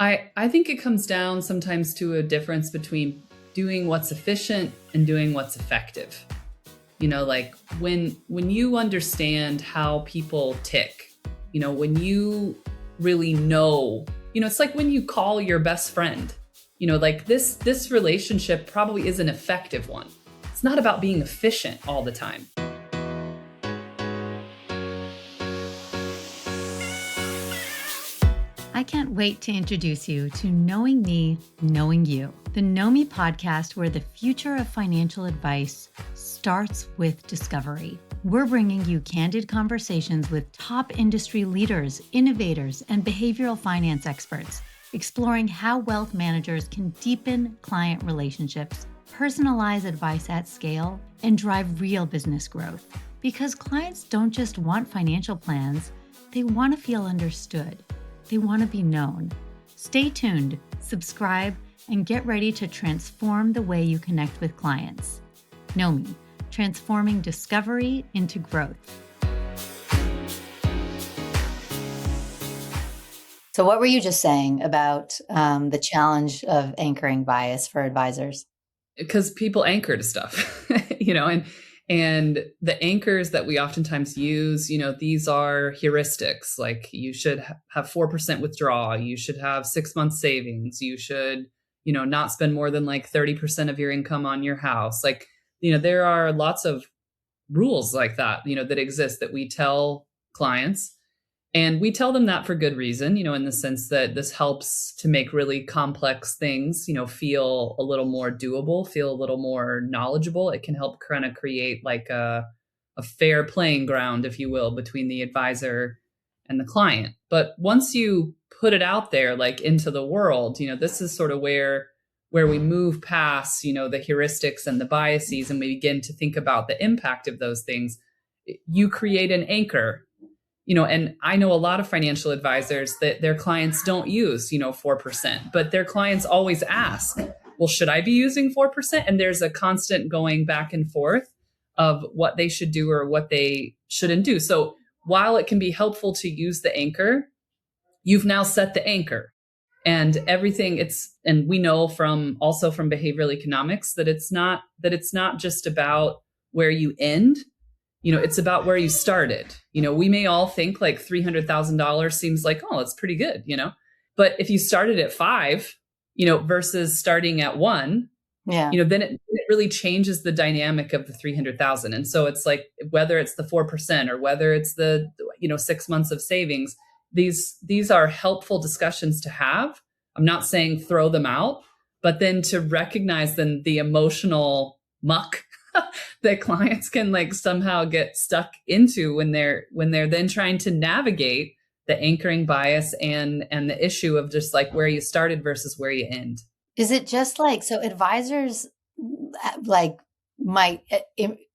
I think it comes down sometimes to a difference between doing what's efficient and doing what's effective. Like when you understand how people tick, when you really know, it's like when you call your best friend, like this relationship probably is an effective one. It's not about being efficient all the time. I can't wait to introduce you to Knowing Me, Knowing You, the Know Me podcast where the future of financial advice starts with discovery. We're bringing you candid conversations with top industry leaders, innovators, and behavioral finance experts, exploring how wealth managers can deepen client relationships, personalize advice at scale, and drive real business growth. Because clients don't just want financial plans, they want to feel understood. They want to be known. Stay tuned, subscribe, and get ready to transform the way you connect with clients. Know Me, transforming discovery into growth. So what were you just saying about the challenge of anchoring bias for advisors? Because people anchor to stuff, and the anchors that we oftentimes use, these are heuristics. Like you should have 4% withdrawal. You should have 6 months savings. You should, not spend more than like 30% of your income on your house. Like, there are lots of rules like that, that exist that we tell clients. And we tell them that for good reason, in the sense that this helps to make really complex things, feel a little more doable, feel a little more knowledgeable. It can help kind of create like a fair playing ground, if you will, between the advisor and the client. But once you put it out there, like into the world, this is sort of where we move past, the heuristics and the biases, and we begin to think about the impact of those things. You create an anchor. And I know a lot of financial advisors that their clients don't use, 4%, but their clients always ask, well, should I be using 4%? And there's a constant going back and forth of what they should do or what they shouldn't do. So while it can be helpful to use the anchor, you've now set the anchor and everything and we know from behavioral economics that it's not just about where you end. It's about where you started. We may all think like $300,000 seems like, oh, that's pretty good, but if you started at 5, versus starting at 1, then it really changes the dynamic of the 300,000. And so it's like, whether it's the 4% or whether it's the, 6 months of savings, these are helpful discussions to have. I'm not saying throw them out, but then to recognize then the emotional muck that clients can like somehow get stuck into when they're then trying to navigate the anchoring bias and the issue of just like where you started versus where you end. Is it just like, so advisors like might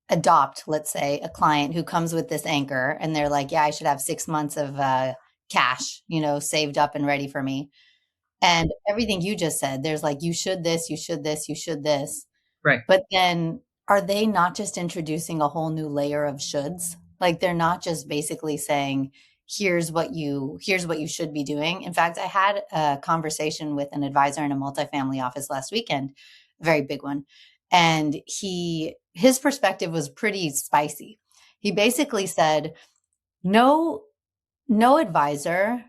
adopt, let's say, a client who comes with this anchor and they're like, yeah, I should have 6 months of cash, saved up and ready for me. And everything you just said, there's like, you should this, you should this, you should this. Right. But then are they not just introducing a whole new layer of shoulds? Like they're not just basically saying, here's what you should be doing. In fact, I had a conversation with an advisor in a multifamily office last weekend, a very big one. And his perspective was pretty spicy. He basically said, no advisor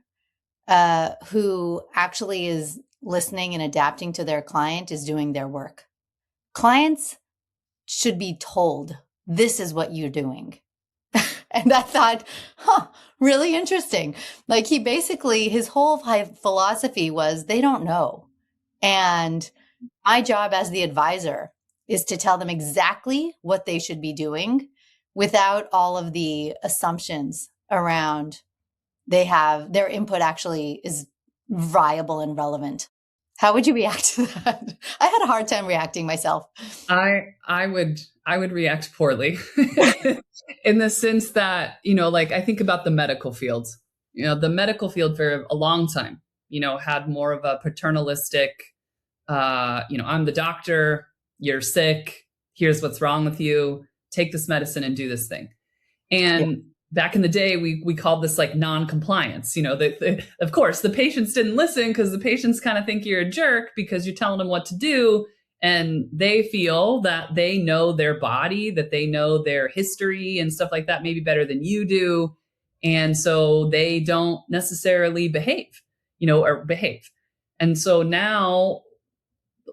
who actually is listening and adapting to their client is doing their work. Clients should be told, this is what you're doing. And I thought, really interesting. Like his whole philosophy was they don't know. And my job as the advisor is to tell them exactly what they should be doing without all of the assumptions around their input actually is viable and relevant. How would you react to that? I had a hard time reacting myself. I would react poorly in the sense that, like I think about the medical field. The medical field for a long time, had more of a paternalistic, I'm the doctor, you're sick, here's what's wrong with you, take this medicine and do this thing. And back in the day, we called this like non-compliance. Of course, the patients didn't listen because the patients kind of think you're a jerk because you're telling them what to do. And they feel that they know their body, that they know their history and stuff like that, maybe better than you do. And so they don't necessarily behave. And so now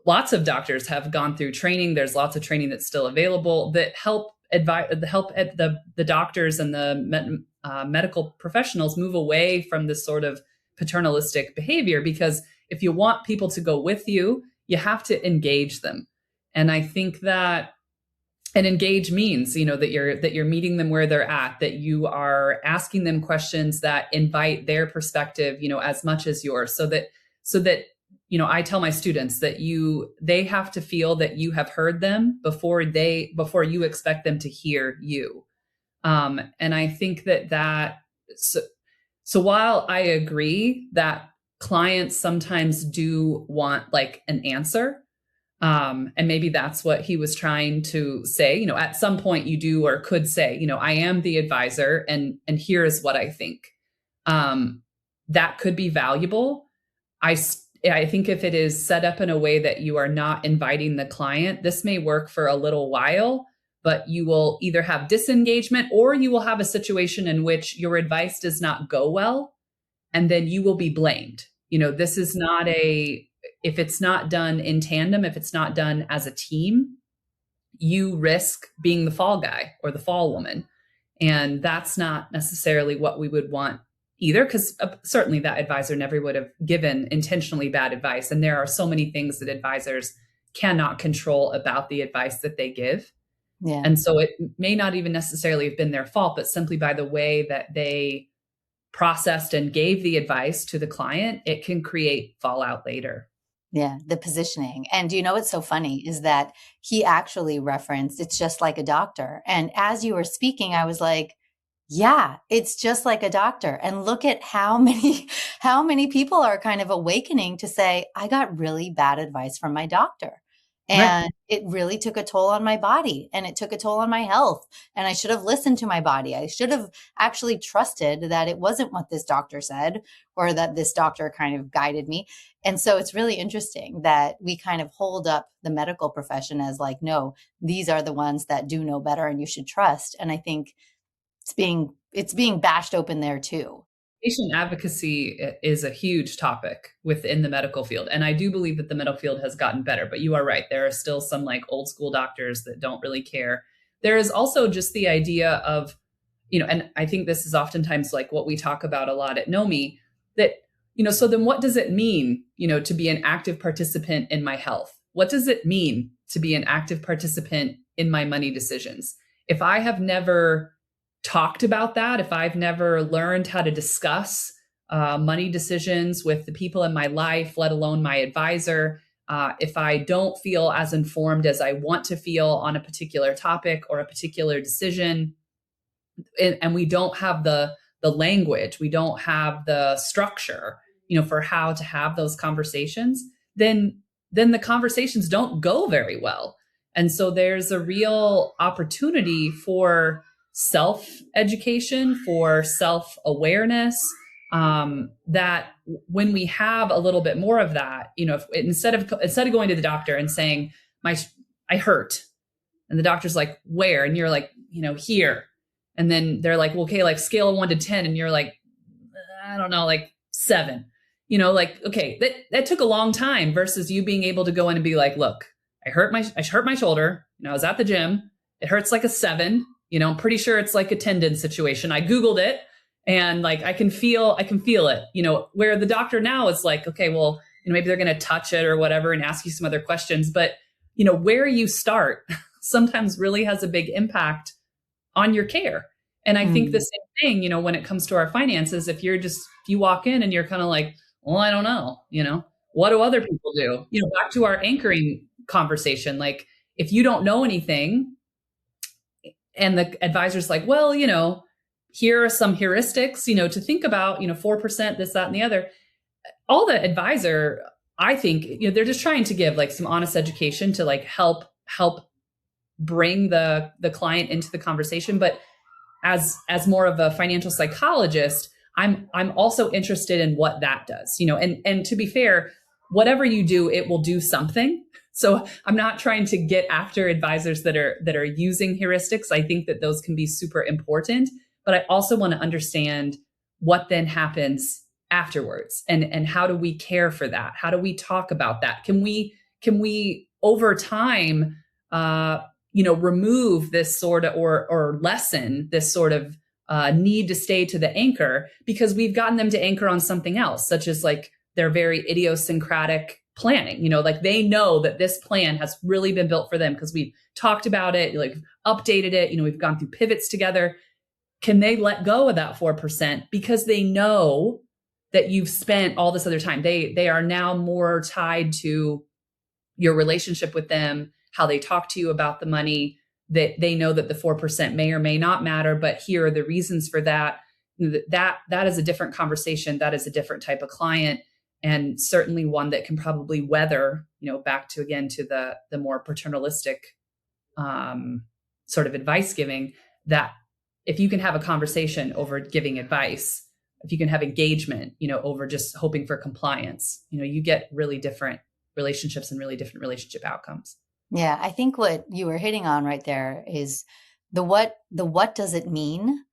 lots of doctors have gone through training. There's lots of training that's still available that help the doctors and the medical professionals move away from this sort of paternalistic behavior, because if you want people to go with you, you have to engage them. And I think that and engage means, that you're meeting them where they're at, that you are asking them questions that invite their perspective, as much as yours, so that I tell my students that they have to feel that you have heard them before you expect them to hear you. And I think so while I agree that clients sometimes do want like an answer, and maybe that's what he was trying to say, at some point you do or could say, I am the advisor and here is what I think. That could be valuable. I think if it is set up in a way that you are not inviting the client, this may work for a little while, but you will either have disengagement or you will have a situation in which your advice does not go well, and then you will be blamed. This is not if it's not done in tandem, if it's not done as a team, you risk being the fall guy or the fall woman. And that's not necessarily what we would want either, because certainly that advisor never would have given intentionally bad advice. And there are so many things that advisors cannot control about the advice that they give. Yeah. And so it may not even necessarily have been their fault, but simply by the way that they processed and gave the advice to the client, it can create fallout later. Yeah, the positioning. And what's so funny is that he actually referenced, it's just like a doctor. And as you were speaking, I was like, yeah, it's just like a doctor. And look at how many people are kind of awakening to say, I got really bad advice from my doctor. And Right. It really took a toll on my body, and it took a toll on my health. And I should have listened to my body. I should have actually trusted that it wasn't what this doctor said, or that this doctor kind of guided me. And so it's really interesting that we kind of hold up the medical profession as like, no, these are the ones that do know better and you should trust. And I think it's being bashed open there too. Patient advocacy is a huge topic within the medical field. And I do believe that the medical field has gotten better, but you are right. There are still some like old school doctors that don't really care. There is also just the idea of, and I think this is oftentimes like what we talk about a lot at NOMI, that, so then what does it mean, to be an active participant in my health? What does it mean to be an active participant in my money decisions? If I have never talked about that, if I've never learned how to discuss money decisions with the people in my life, let alone my advisor, if I don't feel as informed as I want to feel on a particular topic or a particular decision, and we don't have the language, we don't have the structure, for how to have those conversations, then the conversations don't go very well. And so there's a real opportunity for self-education, for self-awareness, that when we have a little bit more of that, if, instead of going to the doctor and saying, I hurt, and the doctor's like, where? And you're like, here. And then they're like, well, okay, like scale of 1 to 10. And you're like, I don't know, like 7, like, okay, that took a long time versus you being able to go in and be like, look, I hurt my shoulder. I was at the gym. It hurts like a 7. I'm pretty sure it's like a tendon situation. I Googled it and like, I can feel it, where the doctor now is like, okay, well, maybe they're going to touch it or whatever and ask you some other questions, but where you start sometimes really has a big impact on your care. And I think the same thing, when it comes to our finances, if you walk in and you're kind of like, well, I don't know, what do other people do? Back to our anchoring conversation, like if you don't know anything, and the advisor's like, well, here are some heuristics, to think about, 4%, this, that, and the other. All the advisor, I think, they're just trying to give like some honest education to like help bring the client into the conversation. But as more of a financial psychologist, I'm also interested in what that does, and to be fair, whatever you do, it will do something. So I'm not trying to get after advisors that are using heuristics. I think that those can be super important, but I also want to understand what then happens afterwards, and how do we care for that? How do we talk about that? Can we over time, remove this sort of, or lessen this sort of need to stay to the anchor because we've gotten them to anchor on something else, such as like their very idiosyncratic planning, like they know that this plan has really been built for them because we've talked about it, like updated it, we've gone through pivots together. Can they let go of that 4% because they know that you've spent all this other time? They are now more tied to your relationship with them, how they talk to you about the money, that they know that the 4% may or may not matter, but here are the reasons for that. That is a different conversation. That is a different type of client, and certainly one that can probably weather, back to, again, to the more paternalistic sort of advice giving, that if you can have a conversation over giving advice, if you can have engagement, over just hoping for compliance, you get really different relationships and really different relationship outcomes. Yeah, I think what you were hitting on right there is the what does it mean?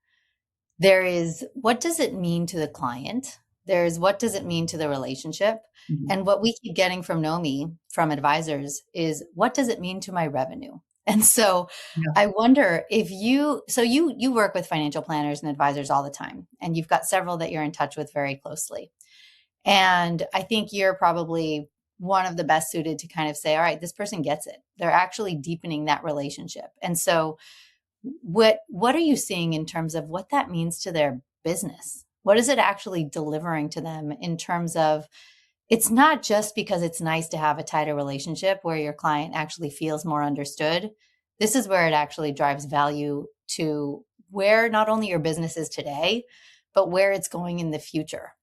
There is what does it mean to the client? There's what does it mean to the relationship? Mm-hmm. And what we keep getting from Nomi, from advisors, is what does it mean to my revenue? And so I wonder if you work with financial planners and advisors all the time, and you've got several that you're in touch with very closely. And I think you're probably one of the best suited to kind of say, all right, this person gets it. They're actually deepening that relationship. And so what are you seeing in terms of what that means to their business? What is it actually delivering to them in terms of, it's not just because it's nice to have a tighter relationship where your client actually feels more understood. This is where it actually drives value to where not only your business is today, but where it's going in the future.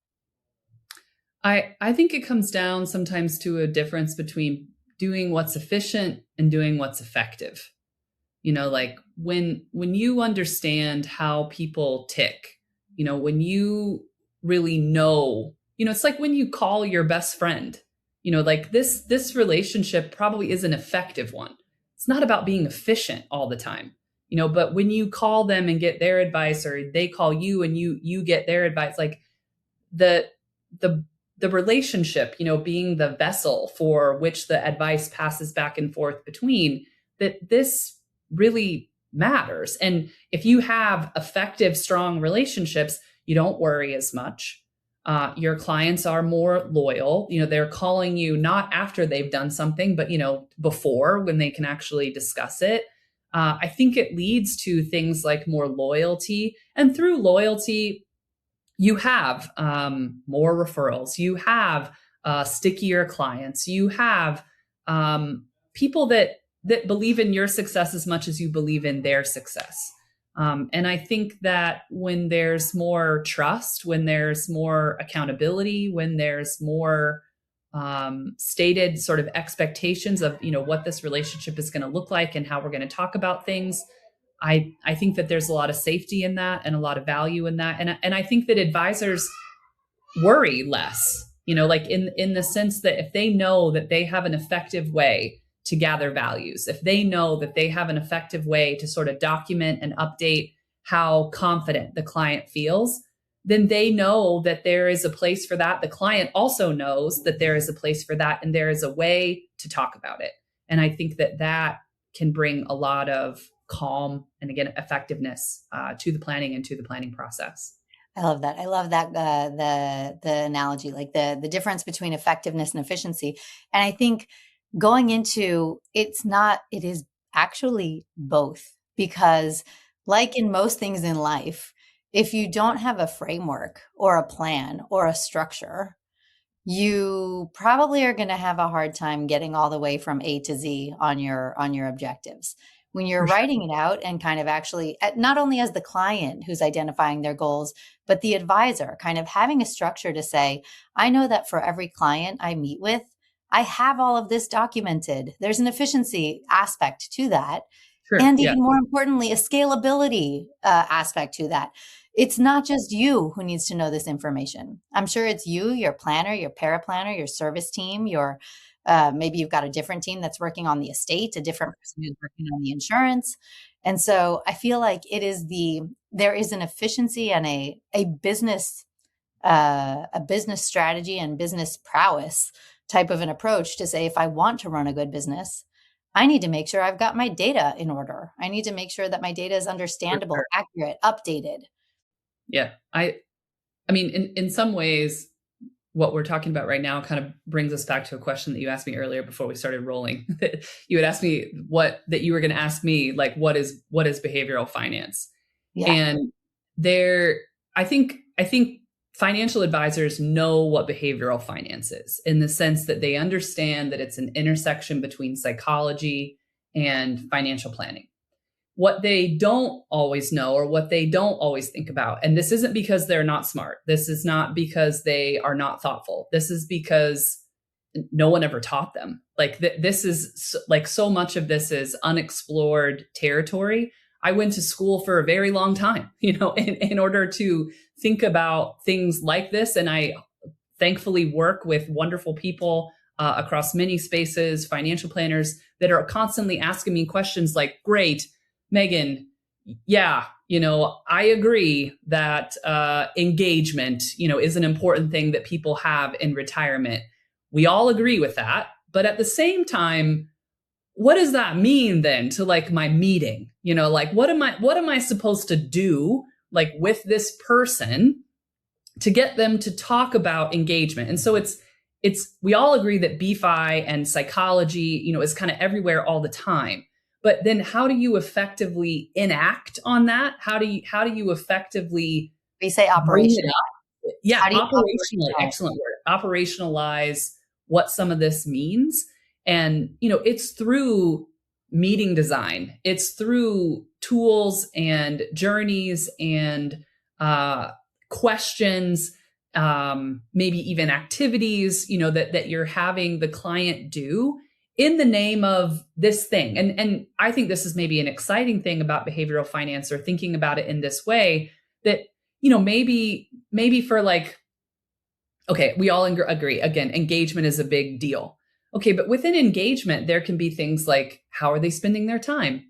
I think it comes down sometimes to a difference between doing what's efficient and doing what's effective. Like when you understand how people tick, when you really know, it's like when you call your best friend, like this relationship probably is an effective one. It's not about being efficient all the time, but when you call them and get their advice, or they call you and you get their advice, like the relationship, being the vessel for which the advice passes back and forth between, that this really matters. And if you have effective, strong relationships, you don't worry as much. Your clients are more loyal. They're calling you not after they've done something, but, before, when they can actually discuss it. I think it leads to things like more loyalty, and through loyalty, you have more referrals, you have stickier clients, you have people that believe in your success as much as you believe in their success. And I think that when there's more trust, when there's more accountability, when there's more stated sort of expectations of, what this relationship is going to look like and how we're going to talk about things, I think that there's a lot of safety in that and a lot of value in that. And I think that advisors worry less, like in the sense that if they know that they have an effective way to gather values, if they know that they have an effective way to sort of document and update how confident the client feels, then they know that there is a place for that. The client also knows that there is a place for that, and there is a way to talk about it. And I think that can bring a lot of calm and, again, effectiveness to the planning and to the planning process. I love that. I love that the analogy, like the difference between effectiveness and efficiency. And I think going into it is actually both, because like in most things in life, if you don't have a framework or a plan or a structure, you probably are going to have a hard time getting all the way from A to Z on your objectives. When you're writing it out and kind of actually, not only as the client who's identifying their goals, but the advisor kind of having a structure to say, I know that for every client I meet with, I have all of this documented. There's an efficiency aspect to that. Sure. And Yeah. even more importantly, a scalability aspect to that. It's not just you who needs to know this information. I'm sure it's you, your planner, your paraplanner, your service team, your maybe you've got a different team that's working on the estate, a different person who's working on the insurance. And so I feel like there is an efficiency and a business strategy and business prowess type of an approach to say, if I want to run a good business, I need to make sure I've got my data in order. I need to make sure that my data is understandable, Sure. accurate, updated. Yeah. I mean, in some ways, what we're talking about right now kind of brings us back to a question that you asked me earlier before we started rolling. You had asked me that you were going to ask me, like, what is behavioral finance? Yeah. And I think financial advisors know what behavioral finance is, in the sense that they understand that it's an intersection between psychology and financial planning. What they don't always know, or what they don't always think about, and this isn't because they're not smart. This is not because they are not thoughtful. This is because no one ever taught them. Like this is like, so much of this is unexplored territory. I went to school for a very long time, in order to think about things like this. And I thankfully work with wonderful people across many spaces, financial planners that are constantly asking me questions like, great, Meghan, yeah, I agree that engagement, is an important thing that people have in retirement. We all agree with that. But at the same time, what does that mean then to like my meeting? Like, what am I supposed to do, like, with this person to get them to talk about engagement? And so we all agree that BFI and psychology, is kind of everywhere all the time. But then how do you effectively enact on that? How do you effectively, we say operation? Yeah, operationally, excellent word. Operationalize what some of this means. And, it's through meeting design. It's through tools and journeys and questions, maybe even activities, that you're having the client do in the name of this thing. And I think this is maybe an exciting thing about behavioral finance, or thinking about it in this way, that, maybe for like, okay, we all agree, again, engagement is a big deal. Okay, but within engagement, there can be things like, how are they spending their time?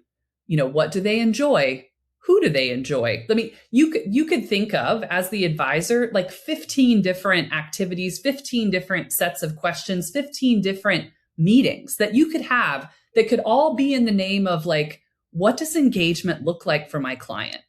What do they enjoy? Who do they enjoy? I mean, you could think of, as the advisor, like 15 different activities, 15 different sets of questions, 15 different meetings that you could have that could all be in the name of like, what does engagement look like for my client?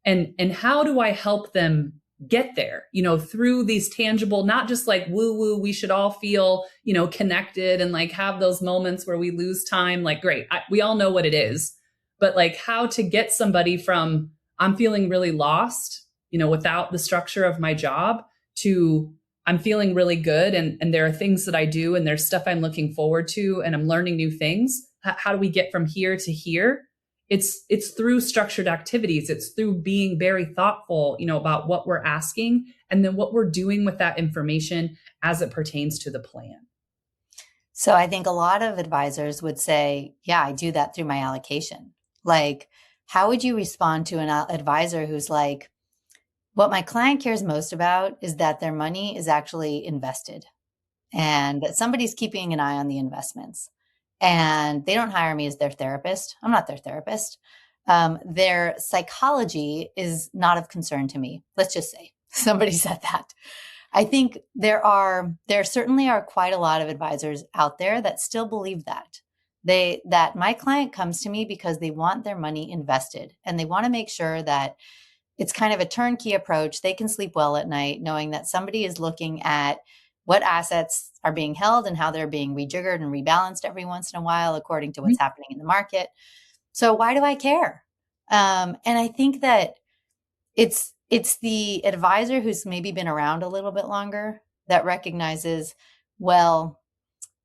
And how do I help them get there, through these tangible, not just like woo woo, we should all feel, connected and like have those moments where we lose time. Like, great. We all know what it is, but like how to get somebody from, I'm feeling really lost, without the structure of my job, to I'm feeling really good. And there are things that I do, and there's stuff I'm looking forward to, and I'm learning new things. How do we get from here to here? It's through structured activities. It's through being very thoughtful, about what we're asking, and then what we're doing with that information as it pertains to the plan. So I think a lot of advisors would say, yeah, I do that through my allocation. Like, how would you respond to an advisor who's like, what my client cares most about is that their money is actually invested, and that somebody's keeping an eye on the investments, and they don't hire me as their therapist. I'm not their therapist. Their psychology is not of concern to me. Let's just say somebody said that. I think there certainly are quite a lot of advisors out there that still believe that. That my client comes to me because they want their money invested, and they want to make sure that it's kind of a turnkey approach. They can sleep well at night knowing that somebody is looking at what assets are being held and how they're being rejiggered and rebalanced every once in a while according to what's happening in the market. So why do I care? And I think that it's the advisor who's maybe been around a little bit longer that recognizes, well,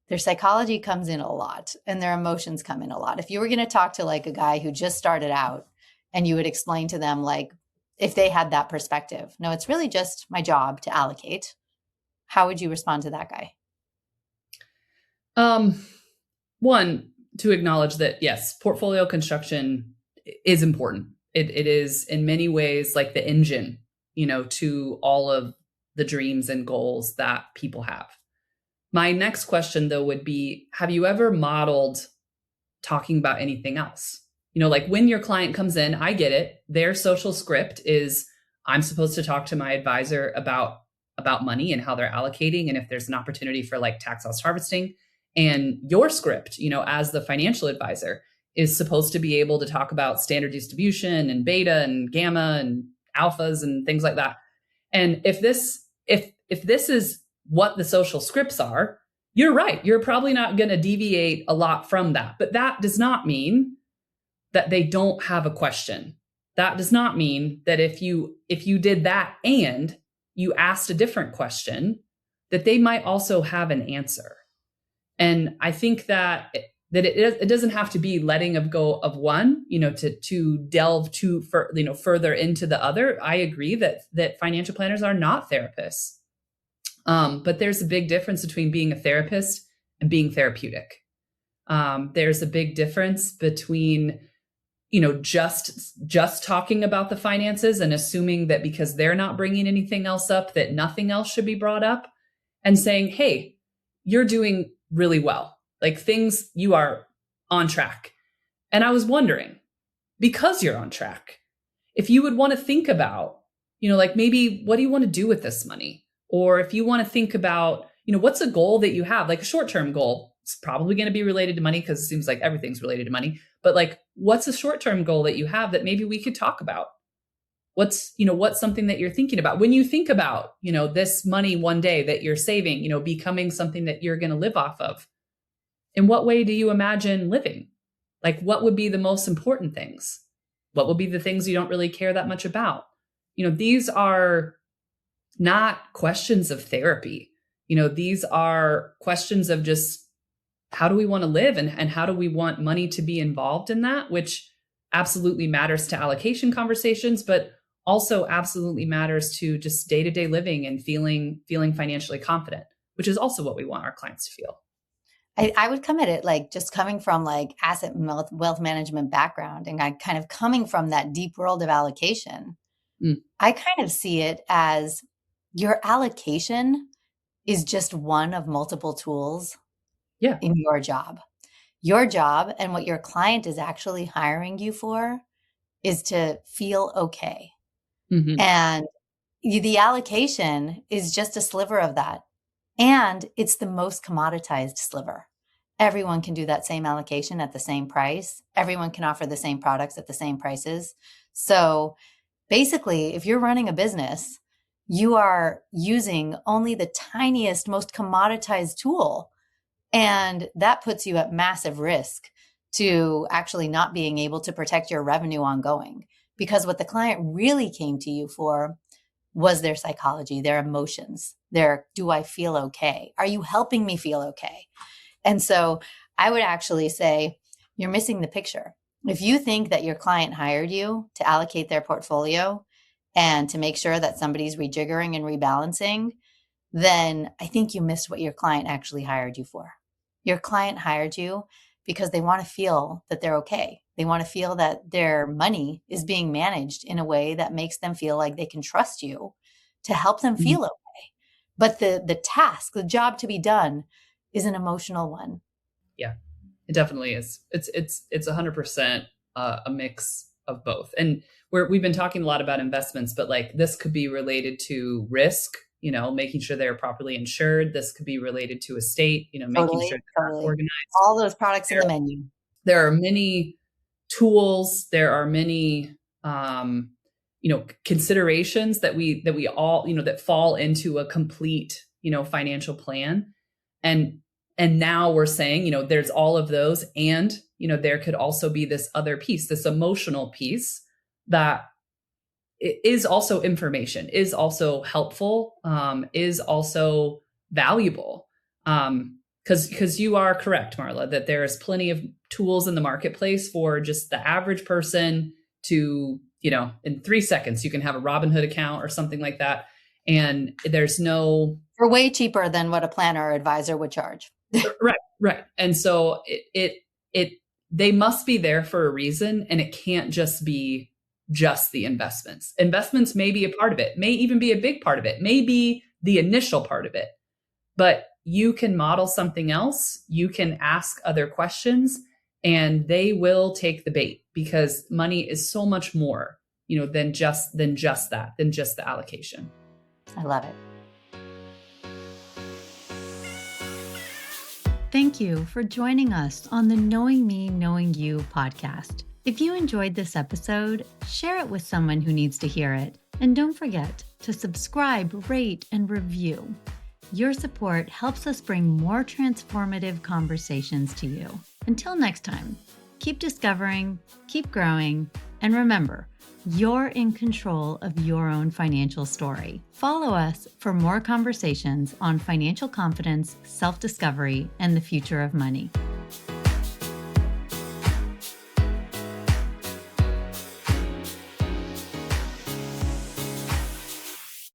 their psychology comes in a lot and their emotions come in a lot. If you were going to talk to like a guy who just started out, and you would explain to them, like, if they had that perspective, no, it's really just my job to allocate, how would you respond to that guy? One, to acknowledge that, yes, portfolio construction is important. It is in many ways like the engine, to all of the dreams and goals that people have. My next question, though, would be, have you ever modeled talking about anything else? Like when your client comes in, I get it. Their social script is, I'm supposed to talk to my advisor about money and how they're allocating, and if there's an opportunity for like tax loss harvesting. And your script, as the financial advisor, is supposed to be able to talk about standard distribution and beta and gamma and alphas and things like that. And if this is what the social scripts are, you're right. You're probably not going to deviate a lot from that. But that does not mean that they don't have a question. That does not mean that if you did that and you asked a different question, that they might also have an answer. And I think that it doesn't have to be letting go of one, to delve further into the other. I agree that financial planners are not therapists. But there's a big difference between being a therapist and being therapeutic. There's a big difference between, just talking about the finances and assuming that because they're not bringing anything else up, that nothing else should be brought up, and saying, hey, you're doing really well. Like you are on track. And I was wondering, because you're on track, if you would want to think about, like maybe what do you want to do with this money? Or if you want to think about, what's a goal that you have, like a short-term goal. It's probably going to be related to money because it seems like everything's related to money. But like, what's a short-term goal that you have that maybe we could talk about? What's something that you're thinking about when you think about, this money one day that you're saving, becoming something that you're going to live off of? In what way do you imagine living? Like, what would be the most important things? What would be the things you don't really care that much about? These are not questions of therapy. These are questions of just, how do we want to live and how do we want money to be involved in that, which absolutely matters to allocation conversations, but also absolutely matters to just day-to-day living and feeling financially confident, which is also what we want our clients to feel. I would come at it like just coming from like asset and wealth management background, and I kind of coming from that deep world of allocation. I kind of see it as your allocation is just one of multiple tools in your job. Your job and what your client is actually hiring you for is to feel okay. Mm-hmm. And the allocation is just a sliver of that. And it's the most commoditized sliver. Everyone can do that same allocation at the same price. Everyone can offer the same products at the same prices. So basically, if you're running a business, you are using only the tiniest, most commoditized tool. And that puts you at massive risk to actually not being able to protect your revenue ongoing. Because what the client really came to you for was their psychology, their emotions, do I feel okay? Are you helping me feel okay? And so I would actually say you're missing the picture. If you think that your client hired you to allocate their portfolio and to make sure that somebody's rejiggering and rebalancing, then I think you missed what your client actually hired you for. Your client hired you because they want to feel that they're okay. They want to feel that their money is being managed in a way that makes them feel like they can trust you to help them feel okay. But the task, the job to be done is an emotional one. Yeah, it definitely is. It's 100% a mix of both. And we've been talking a lot about investments, but like this could be related to risk, making sure they're properly insured. This could be related to estate, making sure they're organized. All those products in the menu. There are many tools. There are many, considerations that we all, that fall into a complete, financial plan. And now we're saying, there's all of those. And, there could also be this other piece, this emotional piece that is also information, is also helpful, is also valuable. Because you are correct, Marla, that there is plenty of tools in the marketplace for just the average person to, in 3 seconds, you can have a Robinhood account or something like that. And there's no... For way cheaper than what a planner or advisor would charge. Right. And so it they must be there for a reason, and it can't just be just the investments. Investments may be a part of it, may even be a big part of it, may be the initial part of it. But you can model something else, you can ask other questions, and they will take the bait, because money is so much more, than just the allocation. I love it. Thank you for joining us on the Knowing Me, Knowing You podcast. If you enjoyed this episode, share it with someone who needs to hear it. And don't forget to subscribe, rate, and review. Your support helps us bring more transformative conversations to you. Until next time, keep discovering, keep growing, and remember, you're in control of your own financial story. Follow us for more conversations on financial confidence, self-discovery, and the future of money.